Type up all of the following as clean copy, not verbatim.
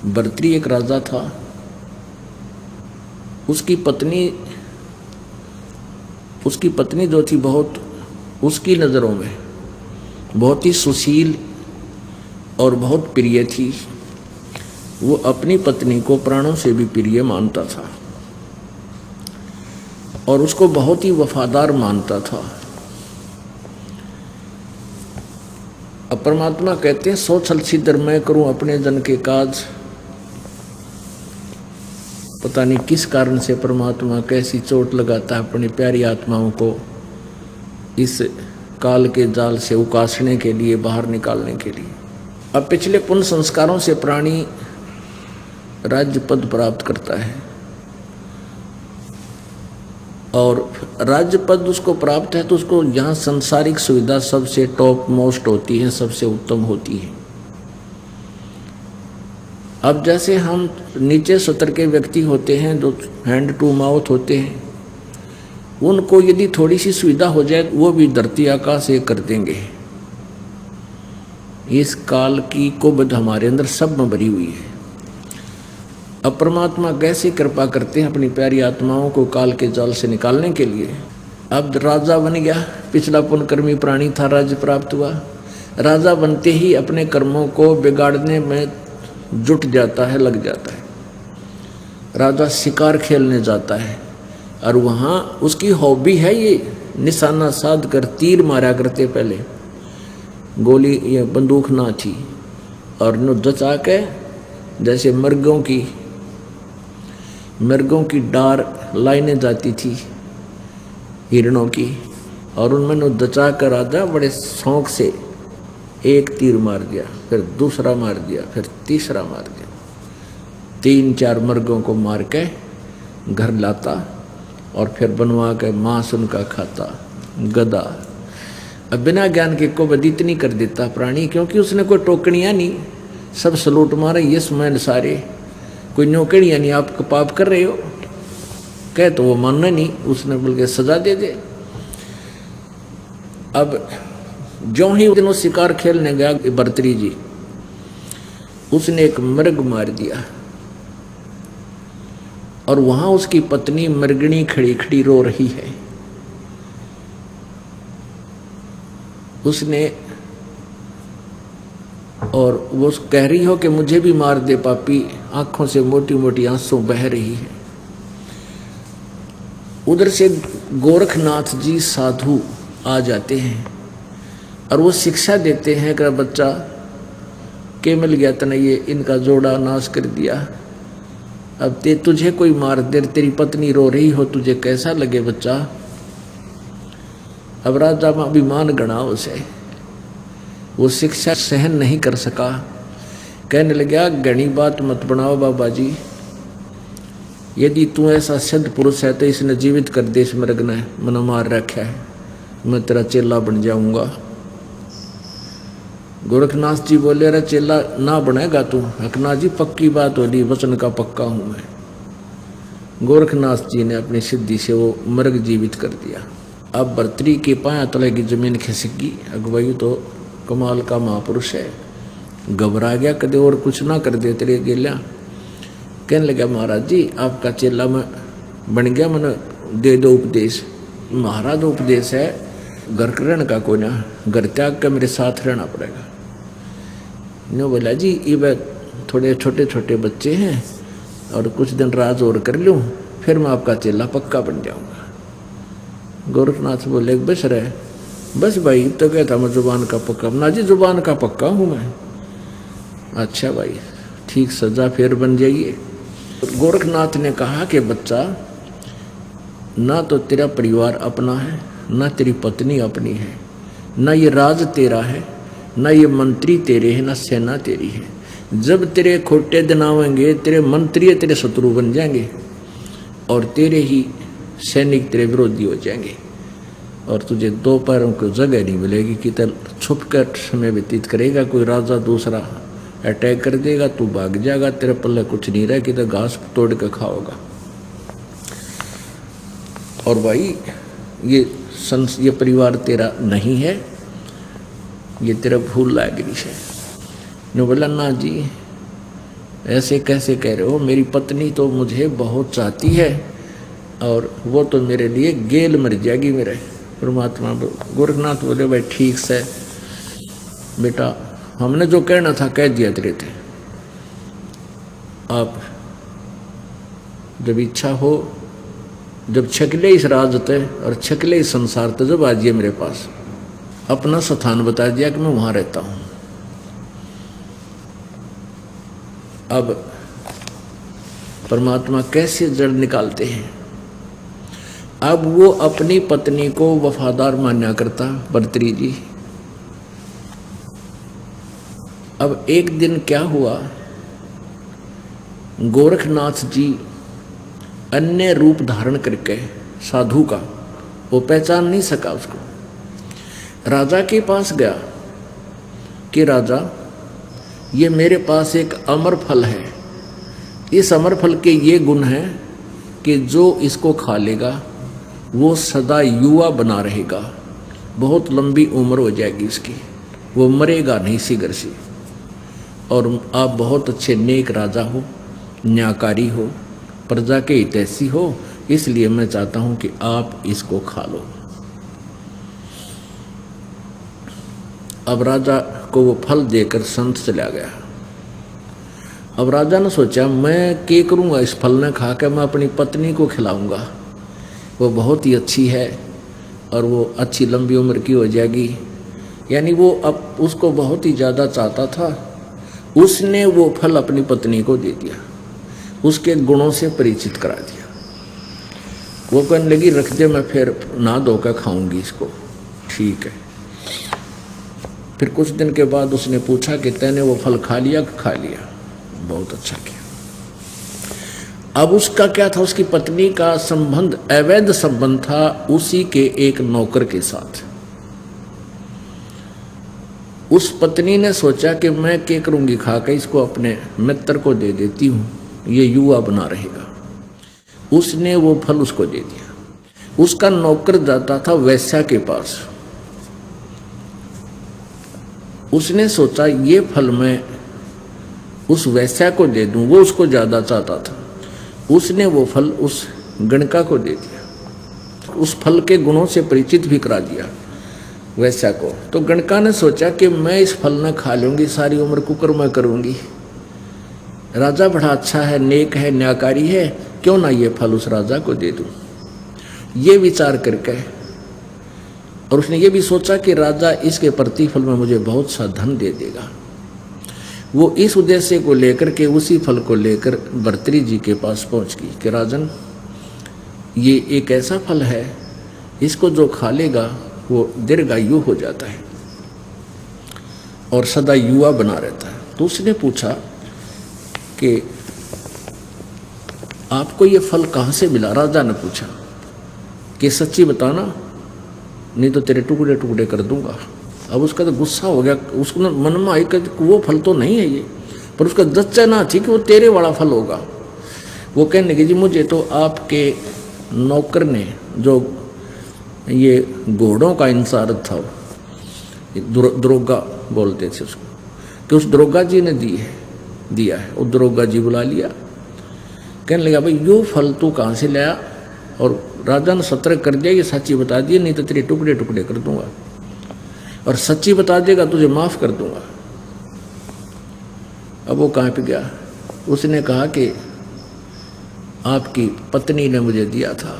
भर्तृ एक राजा था। उसकी पत्नी जो थी बहुत उसकी नज़रों में बहुत ही सुशील और बहुत प्रिय थी। वो अपनी पत्नी को प्राणों से भी प्रिय मानता था और उसको बहुत ही वफादार मानता था। अब परमात्मा कहते हैं सो छल छिद्र मैं करूं अपने जन के काज। पता नहीं किस कारण से परमात्मा कैसी चोट लगाता है अपनी प्यारी आत्माओं को इस काल के जाल से उकासने के लिए, बाहर निकालने के लिए। अब पिछले पुण्य संस्कारों से प्राणी राज्य पद प्राप्त करता है और राज्य पद उसको प्राप्त है तो उसको यहाँ सांसारिक सुविधा सबसे टॉप मोस्ट होती है, सबसे उत्तम होती है। अब जैसे हम नीचे सतर के व्यक्ति होते हैं जो हैंड टू माउथ होते हैं, उनको यदि थोड़ी सी सुविधा हो जाए वो भी धरती आकाश एक कर देंगे। इस काल की कुबद हमारे अंदर सब में भरी हुई है। अब परमात्मा कैसे कृपा करते हैं अपनी प्यारी आत्माओं को काल के जाल से निकालने के लिए। अब राजा बन गया, पिछला पुण्यकर्मी प्राणी था, राज्य प्राप्त हुआ। राजा बनते ही अपने कर्मों को बिगाड़ने में जुट जाता है, लग जाता है। राजा शिकार खेलने जाता है और वहाँ उसकी हॉबी है ये निशाना साध कर तीर मारा करते। पहले गोली या बंदूक ना थी और न जचा के जैसे मृगों की डार लाइनें जाती थी हिरणों की, और उनमें न दचा कर राजा बड़े शौक से एक तीर मार दिया, फिर दूसरा मार दिया, फिर तीसरा मार दिया। 3-4 मृगों को मार के घर लाता और फिर बनवा के मांस उनका खाता। गधा अब बिना ज्ञान के को बद इतनी कर देता प्राणी, क्योंकि उसने कोई टोकनियाँ नहीं, सब सलूट मारे ये समय सारे, कोई नौकरियाँ नहीं। आप पाप कर रहे हो कह तो वो मानना नहीं, उसने बल्कि सजा दे दे। अब जो ही दिन वो शिकार खेलने गया भर्तृ जी, उसने एक मृग मार दिया और वहां उसकी पत्नी मृगणी खड़ी खड़ी रो रही है। उसने और वो कह रही हो कि मुझे भी मार दे पापी, आंखों से मोटी मोटी आंसू बह रही है। उधर से गोरखनाथ जी साधु आ जाते हैं और वो शिक्षा देते हैं कि बच्चा के मिल गया तने ये इनका जोड़ा नाश कर दिया। अब तुझे कोई मार दे, तेरी पत्नी रो रही हो, तुझे कैसा लगे बच्चा। अब राजा में अभिमान गणा उसे, वो शिक्षा सहन नहीं कर सका। कहने लगा घनी बात मत बनाओ बाबा जी, यदि तू ऐसा सिद्ध पुरुष है तो इसने जीवित कर दे, इस मृग ने मन मार रखा है, मैं तेरा चेला बन जाऊंगा। गोरखनाथ जी बोले अरे चेला ना बनेगा तू। हकनाथ जी पक्की बात होली, वचन का पक्का हूं मैं। गोरखनाथ जी ने अपनी सिद्धि से वो मृग जीवित कर दिया। अब भर्तृ के पाया तले की जमीन खिसकी। अगुवाई तो कमाल का महापुरुष है, घबरा गया, कदे और कुछ ना कर दे तेरे गेल्या। कहने लगा महाराज जी आपका चेला मैं बन गया, मैंने दे दो उपदेश। महाराज उपदेश है घर रहने का कोई ना, घर त्याग कर मेरे साथ रहना पड़ेगा। नो बोला जी ये थोड़े छोटे छोटे बच्चे हैं और कुछ दिन राज और कर लूँ, फिर मैं आपका चेला पक्का बन जाऊंगा। गोरखनाथ बोले बस रहे, बस भाई तो कहता मैं जुबान का पक्का। ना जी जुबान का पक्का हूँ मैं। अच्छा भाई ठीक, सजा फिर बन जाइए। गोरखनाथ ने कहा कि बच्चा ना तो तेरा परिवार अपना है, ना तेरी पत्नी अपनी है, ना ये राज तेरा है, ना ये मंत्री तेरे हैं, ना सेना तेरी है। जब तेरे खोटे दिन आवेंगे तेरे मंत्री तेरे शत्रु बन जाएंगे और तेरे ही सैनिक तेरे विरोधी हो जाएंगे और तुझे दो पैरों को जगह नहीं मिलेगी कि तेरे छुप कर समय व्यतीत करेगा। कोई राजा दूसरा अटैक कर देगा, तू भाग जाएगा, तेरे पल्ले कुछ नहीं रहे कि तो घास तोड़ कर खाओगा। और भाई ये परिवार तेरा नहीं है, ये तेरा भूल लायक है। ने बोला ना जी ऐसे कैसे कह रहे हो, मेरी पत्नी तो मुझे बहुत चाहती है और वो तो मेरे लिए गेल मर जाएगी मेरे। परमात्मा गोरखनाथ बोले भाई ठीक से बेटा, हमने जो कहना था कह दिया तेरे थे। आप जब इच्छा हो, जब छकले इस राज ते और छकले इस संसार ते, जब आजिए मेरे पास। अपना स्थान बता दिया कि मैं वहां रहता हूं। अब परमात्मा कैसे जड़ निकालते हैं। अब वो अपनी पत्नी को वफादार मान्या करता भर्तृहरि जी। अब एक दिन क्या हुआ, गोरखनाथ जी अन्य रूप धारण करके साधु का, वो पहचान नहीं सका उसको, राजा के पास गया कि राजा ये मेरे पास एक अमर फल है, इस अमर फल के ये गुण हैं कि जो इसको खा लेगा वो सदा युवा बना रहेगा, बहुत लंबी उम्र हो जाएगी इसकी, वो मरेगा नहीं शीघ्र से। और आप बहुत अच्छे नेक राजा हो, न्यायकारी हो, प्रजा के हितैषी हो, इसलिए मैं चाहता हूं कि आप इसको खा लो। अब राजा को वो फल देकर संत चला गया। अब राजा ने सोचा मैं क्या करूंगा, इस फल ने खा कर मैं अपनी पत्नी को खिलाऊंगा, वो बहुत ही अच्छी है और वो अच्छी लंबी उम्र की हो जाएगी। यानी वो अब उसको बहुत ही ज़्यादा चाहता था। उसने वो फल अपनी पत्नी को दे दिया, उसके गुणों से परिचित करा दिया। वो कहने लगी रख दे, मैं फिर नहा धोकर खाऊंगी इसको। ठीक है। फिर कुछ दिन के बाद उसने पूछा कि तैने वो फल खा लिया कि खा लिया? बहुत अच्छा किया। अब उसका क्या था, उसकी पत्नी का संबंध अवैध संबंध था उसी के एक नौकर के साथ। उस पत्नी ने सोचा कि मैं क्या करूंगी, खा के इसको अपने मित्र को दे देती हूं, ये युवा बना रहेगा। उसने वो फल उसको दे दिया। उसका नौकर जाता था वैश्या के पास। उसने सोचा ये फल मैं उस वैश्या को दे दूं, वो उसको ज्यादा चाहता था। उसने वो फल उस गणका को दे दिया, उस फल के गुणों से परिचित भी करा दिया वैश्या को। तो गणका ने सोचा कि मैं इस फल न खा लूंगी, सारी उम्र कुकर्म करूंगी। राजा बड़ा अच्छा है, नेक है, न्यायकारी है, क्यों ना ये फल उस राजा को दे दूं। ये विचार करके, और उसने ये भी सोचा कि राजा इसके प्रतिफल में मुझे बहुत सा धन दे देगा। वो इस उद्देश्य को लेकर के उसी फल को लेकर भर्तृहरि जी के पास पहुंच गई कि राजन, ये एक ऐसा फल है, इसको जो खा लेगा वो दीर्घायु हो जाता है और सदा युवा बना रहता है। तो उसने पूछा कि आपको ये फल कहाँ से मिला? राजा ने पूछा कि सच्ची बताना, नहीं तो तेरे टुकड़े टुकड़े कर दूंगा। अब उसका तो गुस्सा हो गया, उसको मन में आई कि वो फल तो नहीं है ये, पर उसका जच्चा ना थी कि वो तेरे वाला फल होगा। वो कहने लगी जी मुझे तो आपके नौकर ने, जो ये घोड़ों का इंचार्ज था, दरोगा बोलते थे उसको, कि उस दरोगा जी ने दिया है। वो दरोगा जी बुला लिया, कहने लगा भाई यो फल तू कहाँ से लाया? और राजा ने सतर्क कर दिया, ये सच्ची बता दिए नहीं तो तेरे टुकड़े टुकड़े कर दूंगा, और सच्ची बता देगा तुझे माफ कर दूंगा। अब वो कहाँ पे गया? उसने कहा कि आपकी पत्नी ने मुझे दिया था।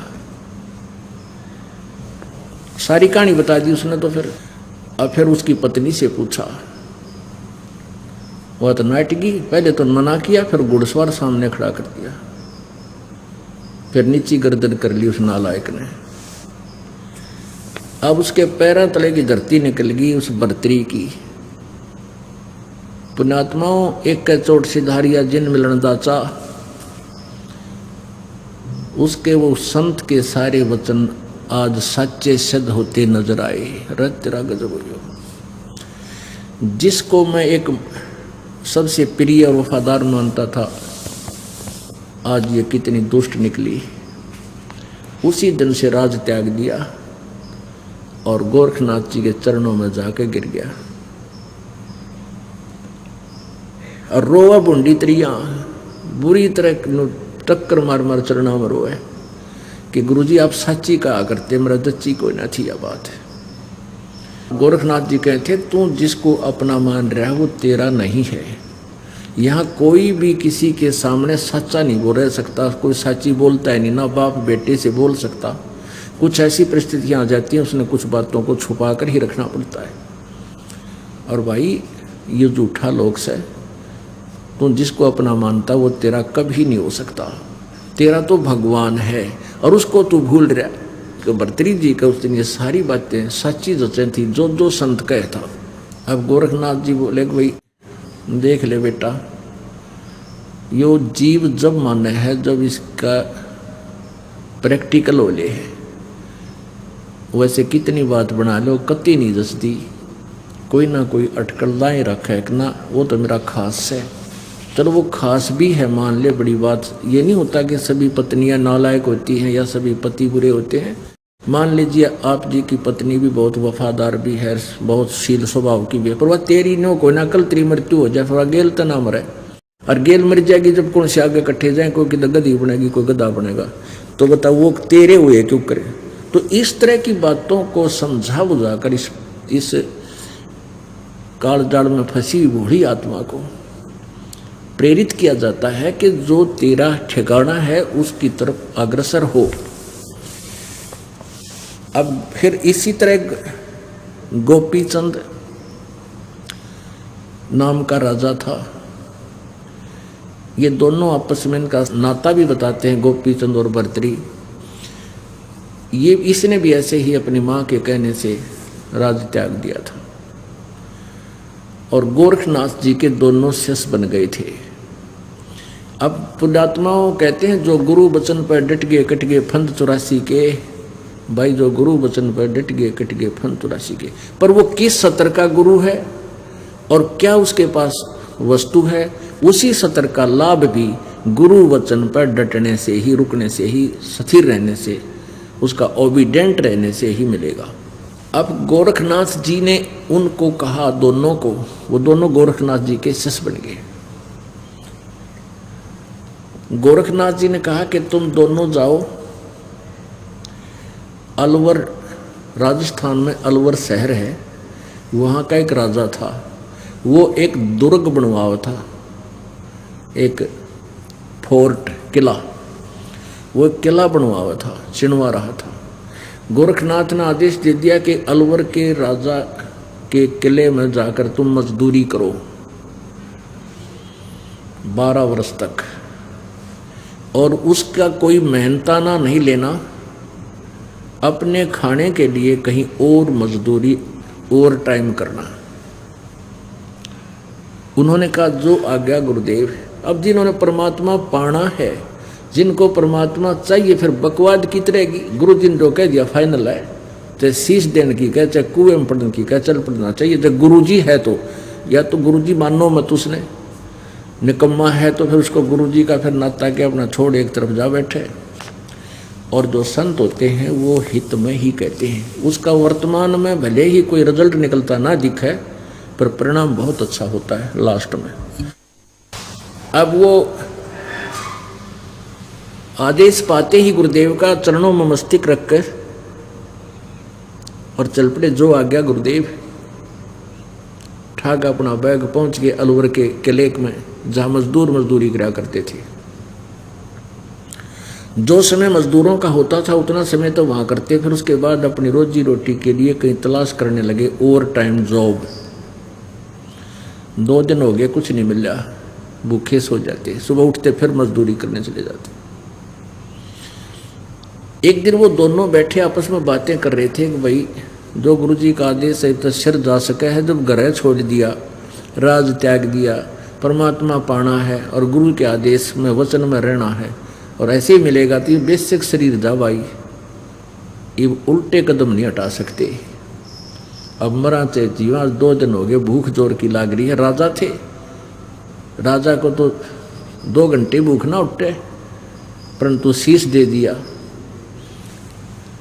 सारी कहानी बता दी उसने। तो फिर उसकी पत्नी से पूछा, वह तो नाटकी, पहले तो मना किया, फिर घुड़सवार सामने खड़ा कर दिया, फिर नीची गर्दन कर ली उस नालायक ने। अब उसके पैरों तले की धरती निकल गई उस भर्तृहरि की। पुण्यात्माओं, एक के चोट सिधारिया जिन मिलन दाचा, उसके वो संत के सारे वचन आज सच्चे सिद्ध होते नजर आए। रज तेरा गजब हो गया। जिसको मैं एक सबसे प्रिय और वफादार मानता था, आज ये कितनी दुष्ट निकली। उसी दिन से राज त्याग दिया और गोरखनाथ जी के चरणों में जाकर गिर गया। और रोआ बुंडी त्रिया बुरी तरह टक्कर मार मार चरणा में रोए कि गुरुजी आप सच्ची कहा करते, मेरा दच्ची कोई ना थी। यह बात है। गोरखनाथ जी कहते तू जिसको अपना मान रहा है वो तेरा नहीं है। यहाँ कोई भी किसी के सामने सच्चा नहीं बोल सकता, कोई सच्ची बोलता है नहीं, ना बाप बेटे से बोल सकता। कुछ ऐसी परिस्थितियाँ आ जाती हैं, उसने कुछ बातों को छुपा कर ही रखना पड़ता है। और भाई ये झूठा लोग से तू जिसको अपना मानता वो तेरा कभी नहीं हो सकता। तेरा तो भगवान है और उसको तू भूल रहा। तो भर्तृहरि जी का उस दिन ये सारी बातें सच्ची जचें थी जो जो संत कहे था। अब गोरखनाथ जी बोले कि भाई देख ले बेटा, यो जीव जब माने है जब इसका प्रैक्टिकल हो ले है, वैसे कितनी बात बना लो कति नहीं जचती, कोई ना कोई अटकल लाए रखे कि ना वो तो मेरा खास है। चलो वो खास भी है मान ले, बड़ी बात। ये नहीं होता कि सभी पत्नियां नालायक होती हैं या सभी पति बुरे होते हैं। मान लीजिए आप जी की पत्नी भी बहुत वफादार भी है, बहुत शील स्वभाव की भी है, पर वह तेरी नो कोई ना कल तेरी मृत्यु हो जाए, फिर गेल तो ना मरे। और गेल मर जाएगी जब कौन से आगे इकट्ठे जाए, कोई किधर गधी बनेगी कोई गधा बनेगा, तो बताओ वो तेरे हुए क्यों करे। तो इस तरह की बातों को समझा बुझाकर इस काल जाल में फंसी बूढ़ी आत्मा को प्रेरित किया जाता है कि जो तेरा ठिकाना है उसकी तरफ अग्रसर हो। अब फिर इसी तरह गोपीचंद नाम का राजा था। ये दोनों आपस में इनका नाता भी बताते हैं, गोपीचंद और भर्तृहरि। ये इसने भी ऐसे ही अपनी माँ के कहने से राज त्याग दिया था और गोरखनाथ जी के दोनों शिष्य बन गए थे। अब पुण्यात्माओं कहते हैं जो गुरु वचन पर डट गए कट गए फंद 84 के। भाई जो गुरु वचन पर डट गए कट गए फंद 84 के। पर वो किस सत्र का गुरु है और क्या उसके पास वस्तु है, उसी सत्र का लाभ भी गुरु वचन पर डटने से ही, रुकने से ही, स्थिर रहने से, उसका ओबीडेंट रहने से ही मिलेगा। अब गोरखनाथ जी ने उनको कहा दोनों को, वो दोनों गोरखनाथ जी के शिष्य बन गए। गोरखनाथ जी ने कहा कि तुम दोनों जाओ अलवर, राजस्थान में अलवर शहर है, वहाँ का एक राजा था, वो एक दुर्ग बनवाया था, एक फोर्ट किला, वो किला बनवाया था, चिनवा रहा था। गोरखनाथ ने आदेश दे दिया कि अलवर के राजा के किले में जाकर तुम मजदूरी करो 12 वर्ष तक, और उसका कोई मेहनताना नहीं लेना, अपने खाने के लिए कहीं और मजदूरी ओवर टाइम करना। उन्होंने कहा जो आज्ञा गुरुदेव। अब जिन्होंने परमात्मा पाना है, जिनको परमात्मा चाहिए, फिर बकवाद की तरह गुरु जी ने जो कह दिया फाइनल है, चाहे शीश देने की कहे, चाहे कुएं में पढ़ने की कहे, चल पढ़ना चाहिए। जब गुरु जी है तो या तो गुरु जी मानो मत, उसने निकम्मा है तो फिर उसको गुरु जी का फिर नाता के अपना छोड़ एक तरफ जा बैठे। और जो संत होते हैं वो हित में ही कहते हैं, उसका वर्तमान में भले ही कोई रिजल्ट निकलता ना दिखे पर परिणाम बहुत अच्छा होता है लास्ट में। अब वो आदेश पाते ही गुरुदेव का चरणों में मस्तक रखकर और चल पड़े, जो आ गया गुरुदेव। ठाक अपना बैग पहुंच गए अलवर के किले में, जहां मजदूर मजदूरी करा करते थे। जो समय मजदूरों का होता था उतना समय तो वहां करते, फिर उसके बाद अपनी रोजी रोटी के लिए कहीं तलाश करने लगे ओवर टाइम जॉब। 2 दिन हो गए कुछ नहीं मिल रहा, भूखे सो जाते, सुबह उठते फिर मजदूरी करने चले जाते। एक दिन वो दोनों बैठे आपस में बातें कर रहे थे कि भाई जो गुरु जी का आदेश है तो सिर जा सका है, जब घर छोड़ दिया, राज त्याग दिया, परमात्मा पाना है और गुरु के आदेश में वचन में रहना है और ऐसे ही मिलेगा तो ये बेसिक शरीर जा भाई, ये उल्टे कदम नहीं हटा सकते। अब मरा चे जीवा, 2 दिन हो गए, भूख जोर की लाग रही है। राजा थे, राजा को तो 2 घंटे भूख ना उठे, परंतु शीश दे दिया,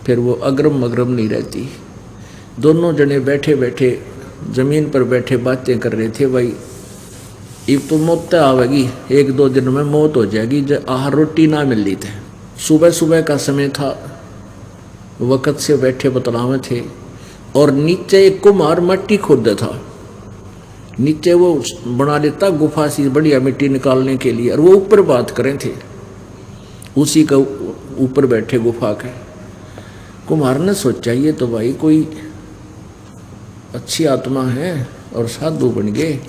फिर वो अग्रम अग्रम नहीं रहती। दोनों जने बैठे बैठे जमीन पर बैठे बातें कर रहे थे। भाई अब तो मौत आवेगी, 1-2 दिन में मौत हो जाएगी। जब आहार रोटी ना मिल रही थे, सुबह सुबह का समय था, वक़्त से बैठे बतलावे थे, और नीचे एक कुम्हार मिट्टी खोदता था, नीचे वो बना लेता गुफा सी बढ़िया मिट्टी निकालने के लिए, और वो ऊपर बात करें थे, उसी का ऊपर बैठे गुफा के। कुम्हार ने सोचा ये तो भाई कोई अच्छी आत्मा है और साधु बन गए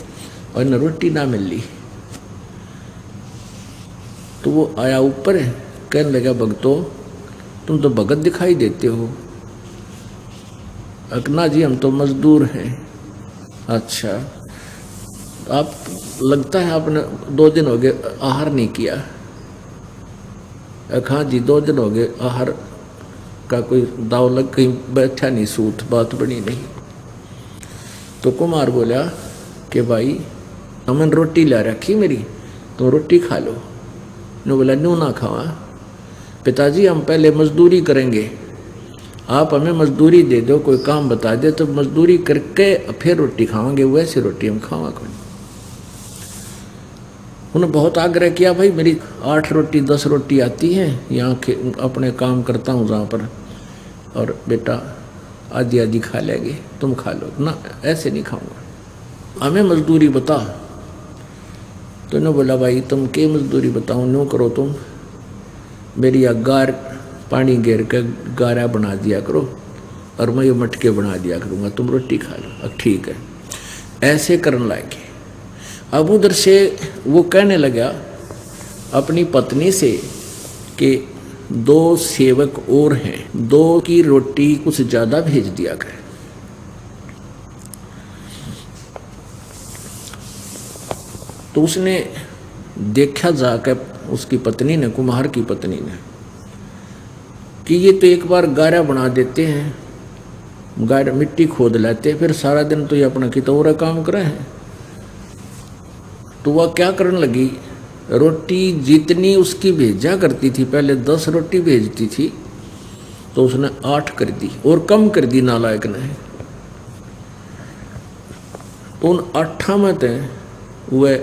और इन्हें रोटी ना मिल ली। तो वो आया ऊपर, कहने लगा भगतों तुम तो भगत दिखाई देते हो। अकना जी हम तो मजदूर हैं। अच्छा, आप लगता है आपने 2 दिन हो गए आहार नहीं किया। हाँ जी 2 दिन हो गए आहार का कोई दाव लग, कहीं बैठा नहीं, सूत बात बनी नहीं। तो कुमार बोला कि भाई हमने रोटी ला रखी मेरी, तो रोटी खा लो। ने बोला न्यू ना खावा पिताजी, हम पहले मजदूरी करेंगे, आप हमें मजदूरी दे दो, कोई काम बता दे तो मजदूरी करके फिर रोटी खावांगे, वैसे रोटी हम खावा कोई। उन्होंने बहुत आग्रह किया, भाई मेरी 8 रोटी 10 रोटी आती हैं, यहाँ अपने काम करता हूँ जहाँ पर, और बेटा आधी आधी खा लेंगे, तुम खा लो ना, ऐसे नहीं खाऊंगा, हमें मजदूरी बता। तो उन्होंने बोला भाई तुम के मजदूरी बताऊँ, न्यू करो तुम मेरी अगार पानी घेर के गारा बना दिया करो और मैं ये मटके बना दिया करूँगा, तुम रोटी खा लो। अब ठीक है, ऐसे करने लगे। अब उधर से वो कहने लगा अपनी पत्नी से कि 2 सेवक और हैं, 2 की रोटी कुछ ज़्यादा भेज दिया करे। तो उसने देखा जाकर, उसकी पत्नी ने, कुम्हार की पत्नी ने, कि ये तो एक बार गारा बना देते हैं, गारा मिट्टी खोद लेते, फिर सारा दिन तो ये अपना कितौरा काम करे हैं। तो वह क्या करने लगी, रोटी जितनी उसकी भेजा करती थी, पहले 10 रोटी भेजती थी, तो उसने 8 कर दी और कम कर दी नालायक ने। तो उन 8 में थे वह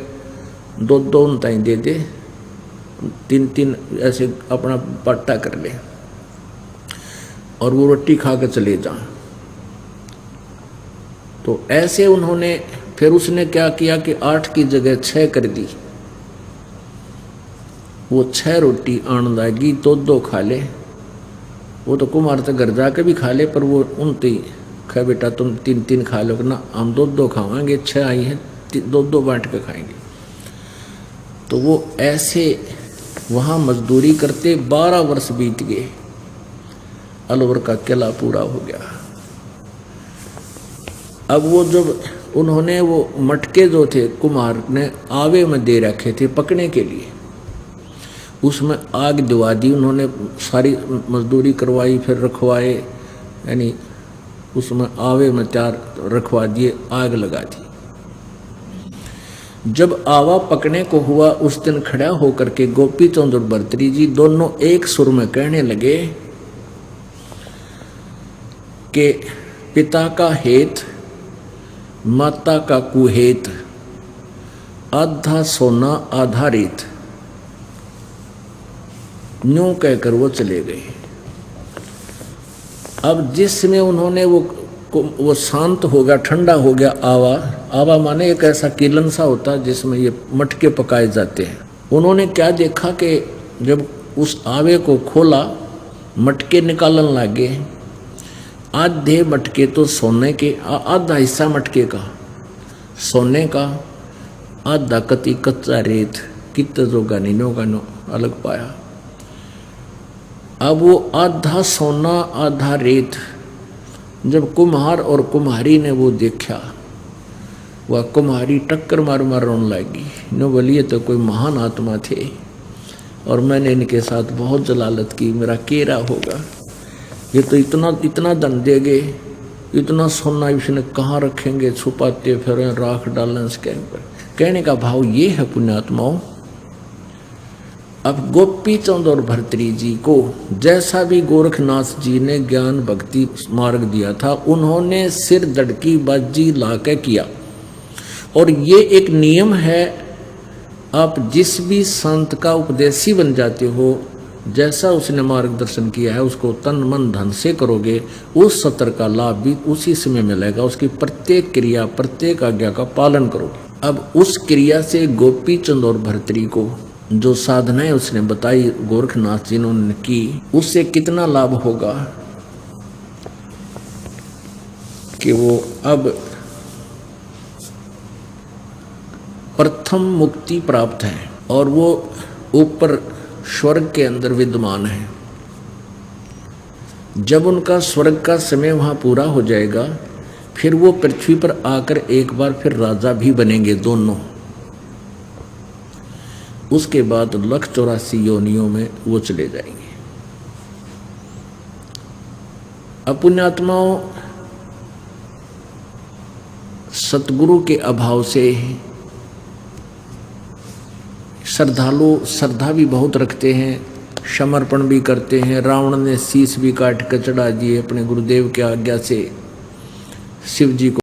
2-2 ताई दे दे, 3-3 ऐसे अपना पट्टा कर ले और वो रोटी खा कर चले जा। तो ऐसे उन्होंने, फिर उसने क्या किया कि 8 की जगह 6 कर दी। वो 6 रोटी आन लागी, 2-2 खा ले। वो तो कुमार से घर जाके भी खा ले, पर वो उनते कहा बेटा तुम 3-3 खा लो ना, हम 2-2 खावाएंगे, 6 आई हैं 2-2 बांट के खाएंगे। तो वो ऐसे वहाँ मजदूरी करते 12 वर्ष बीत गए, अलवर का किला पूरा हो गया। अब वो जब उन्होंने वो मटके जो थे कुम्हार ने आवे में दे रखे थे पकने के लिए, उसमें आग दिवा दी उन्होंने, सारी मजदूरी करवाई, फिर रखवाए, यानी उसमें आवे में 4 रखवा दिए, आग लगा दी। जब आवा पकने को हुआ, उस दिन खड़ा होकर के गोपी चंद और भर्तरी जी दोनों एक सुर में कहने लगे कि पिता का हेत माता का कुहेत, आधा सोना आधा रेत। न्यू कहकर वो चले गए। अब जिसमें उन्होंने वो शांत हो गया, ठंडा हो गया आवा। आवा माने एक ऐसा किलन सा होता है जिसमें ये मटके पकाए जाते हैं। उन्होंने क्या देखा कि जब उस आवे को खोला, मटके निकालने लगे। आधे मटके तो सोने के, आधा हिस्सा मटके का सोने का, आधा कति कच्चा रेत, कितना जो गानीनो गानो अलग पाया। अब वो आधा सोना आधा रेत जब कुम्हार और कुम्हारी ने वो देखा, वह कुम्हारी टक्कर मार मार रोने लगी। नो बोलिए तो कोई महान आत्मा थे और मैंने इनके साथ बहुत जलालत की, मेरा केरा होगा। ये तो इतना धन देंगे, इतना सोना इसने कहाँ रखेंगे, छुपाते फिर राख डालने इसके ऊपर। कहने का भाव ये है पुण्यात्माओं। अब गोपी चंद और भर्तरी जी को जैसा भी गोरखनाथ जी ने ज्ञान भक्ति मार्ग दिया था, उन्होंने सिर दड़की बाजी ला के किया। और ये एक नियम है आप जिस भी संत का उपदेशी बन जाते हो, जैसा उसने मार्गदर्शन किया है उसको तन मन धन से करोगे, उस सत्र का लाभ भी उसी समय मिलेगा। उसकी प्रत्येक क्रिया प्रत्येक आज्ञा का पालन करोगे। अब उस क्रिया से गोपी चंद और भर्तरी को जो साधनाएं उसने बताई गोरखनाथ जी ने की, उससे कितना लाभ होगा कि वो अब प्रथम मुक्ति प्राप्त है और वो ऊपर स्वर्ग के अंदर विद्यमान है। जब उनका स्वर्ग का समय वहां पूरा हो जाएगा, फिर वो पृथ्वी पर आकर एक बार फिर राजा भी बनेंगे दोनों। उसके बाद 184 योनियों में वो चले जाएंगे। पुण्यात्माओं, सतगुरु के अभाव से श्रद्धालु श्रद्धा भी बहुत रखते हैं, समर्पण भी करते हैं। रावण ने शीश भी काट कर चढ़ा दिए अपने गुरुदेव की आज्ञा से शिव जी को।